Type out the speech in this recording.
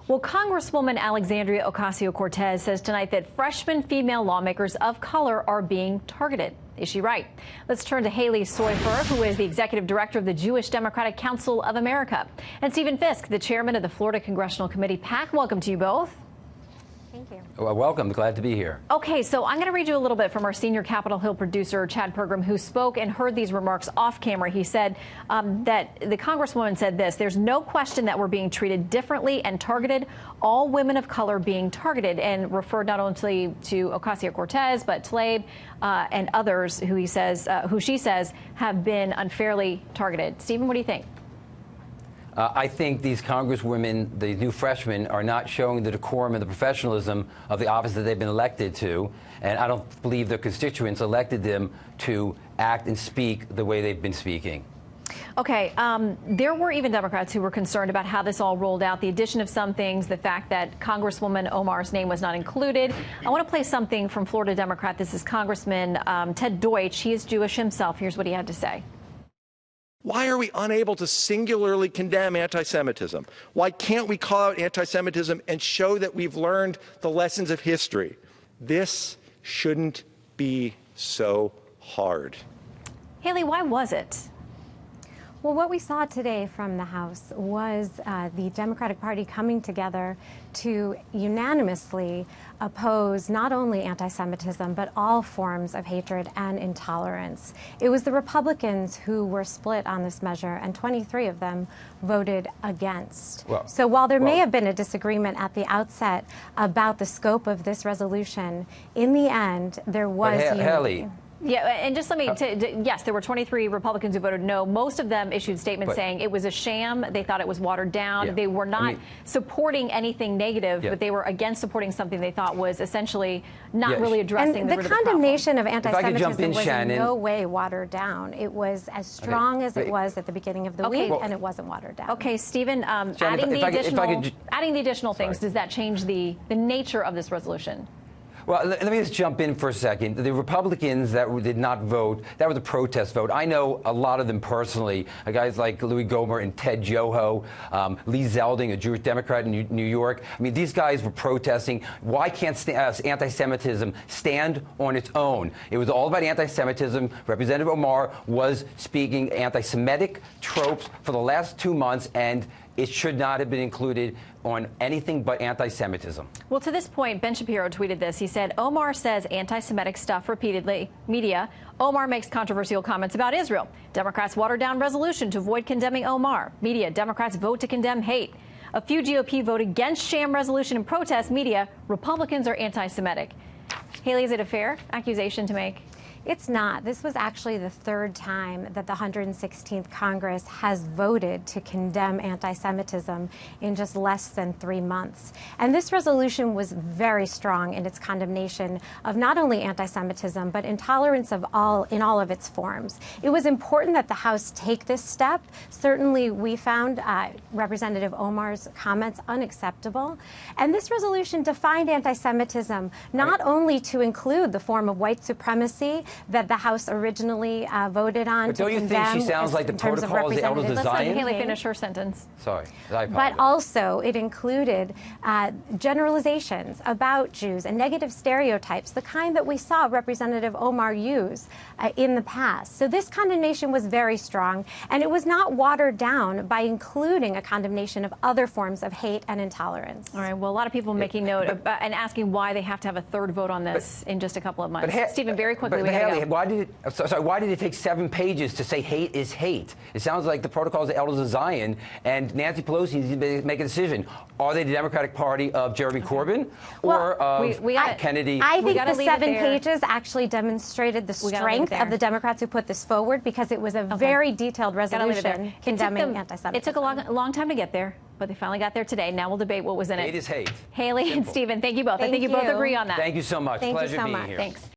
Well, Congresswoman Alexandria Ocasio-Cortez says tonight that freshman female lawmakers of color are being targeted. Is she right? Let's turn to Halie Soifer, who is the executive director of the Jewish Democratic Council of America, and Stephen Fiske, the chairman of the Florida Congressional Committee. PAC, welcome to you both. Thank you. Well, welcome. Glad to be here. Okay, so I'm going to read you a little bit from our senior Capitol Hill producer, Chad Pergram, who spoke and heard these remarks off camera. He said that the Congresswoman said this: there's no question that we're being treated differently and targeted, all women of color being targeted, and referred not only to Ocasio-Cortez, but Tlaib and others who she says have been unfairly targeted. Stephen, what do you think? I think these congresswomen, the new freshmen, are not showing the decorum and the professionalism of the office that they've been elected to. And I don't believe their constituents elected them to act and speak the way they've been speaking. Okay, there were even Democrats who were concerned about how this all rolled out, the addition of some things, the fact that Congresswoman Omar's name was not included. I want to play something from Florida Democrat. This is Congressman Ted Deutsch. He is Jewish himself. Here's what he had to say. Why are we unable to singularly condemn anti-Semitism? Why can't we call out anti-Semitism and show that we've learned the lessons of history? This shouldn't be so hard. Halie, why was it? Well, what we saw today from the House was the Democratic Party coming together to unanimously oppose not only anti-Semitism, but all forms of hatred and intolerance. It was the Republicans who were split on this measure, and 23 of them voted against. So while there may have been a disagreement at the outset about the scope of this resolution, in the end, there was unity. Yeah, and just let me, yes, there were 23 Republicans who voted no. Most of them issued statements saying it was a sham. They thought it was watered down. Yeah. They were not supporting anything negative, but they were against supporting something they thought was essentially not really addressing the root of the problem. The condemnation of anti-Semitism was Shannon. in no way watered down. It was as strong as it was at the beginning of the week, and it wasn't watered down. Okay, Stephen, adding the additional things, does that change the nature of this resolution? Well, let me just jump in for a second. The Republicans that did not vote, that was a protest vote. I know a lot of them personally, guys like Louis Gohmert and Ted Yoho, Lee Zeldin, a Jewish Democrat in New York. I mean, these guys were protesting. Why can't anti-Semitism stand on its own? It was all about anti-Semitism. Representative Omar was speaking anti-Semitic tropes for the last 2 months, and it should not have been included on anything but anti-Semitism. Well, to this point, Ben Shapiro tweeted this. He said, Omar says anti-Semitic stuff repeatedly. Media. Omar makes controversial comments about Israel. Democrats water down resolution to avoid condemning Omar. Media. Democrats vote to condemn hate. A few GOP vote against sham resolution and protest. Media. Republicans are anti-Semitic. Halie, is it a fair accusation to make? It's not. This was actually the third time that the 116th Congress has voted to condemn anti-Semitism in just less than 3 months. And this resolution was very strong in its condemnation of not only anti-Semitism, but intolerance in all of its forms. It was important that the House take this step. Certainly, we found Representative Omar's comments unacceptable. And this resolution defined anti-Semitism not only to include the form of white supremacy that the House originally voted on to condemn. But don't you think she sounds like the protocol of the elders of Zion? Let Halie finish her sentence. Sorry, I apologize. But also, it included generalizations about Jews and negative stereotypes, the kind that we saw Representative Omar use in the past. So this condemnation was very strong, and it was not watered down by including a condemnation of other forms of hate and intolerance. All right. Well, a lot of people making note and asking why they have to have a third vote on this in just a couple of months. Stephen, very quickly, why did it take 7 pages to say hate is hate? It sounds like the protocols of the elders of Zion, and Nancy Pelosi needs to make a decision. Are they the Democratic Party of Jeremy Corbyn or of Kennedy? I think the 7 pages actually demonstrated the strength of the Democrats who put this forward, because it was a very detailed resolution condemning anti-Semitism. It took a long time to get there, but they finally got there today. Now we'll debate what was in it. Hate is hate. Halie and Stephen, thank you both. I think you both agree on that. Thank you so much. Thank Pleasure you so being much. here. Thanks.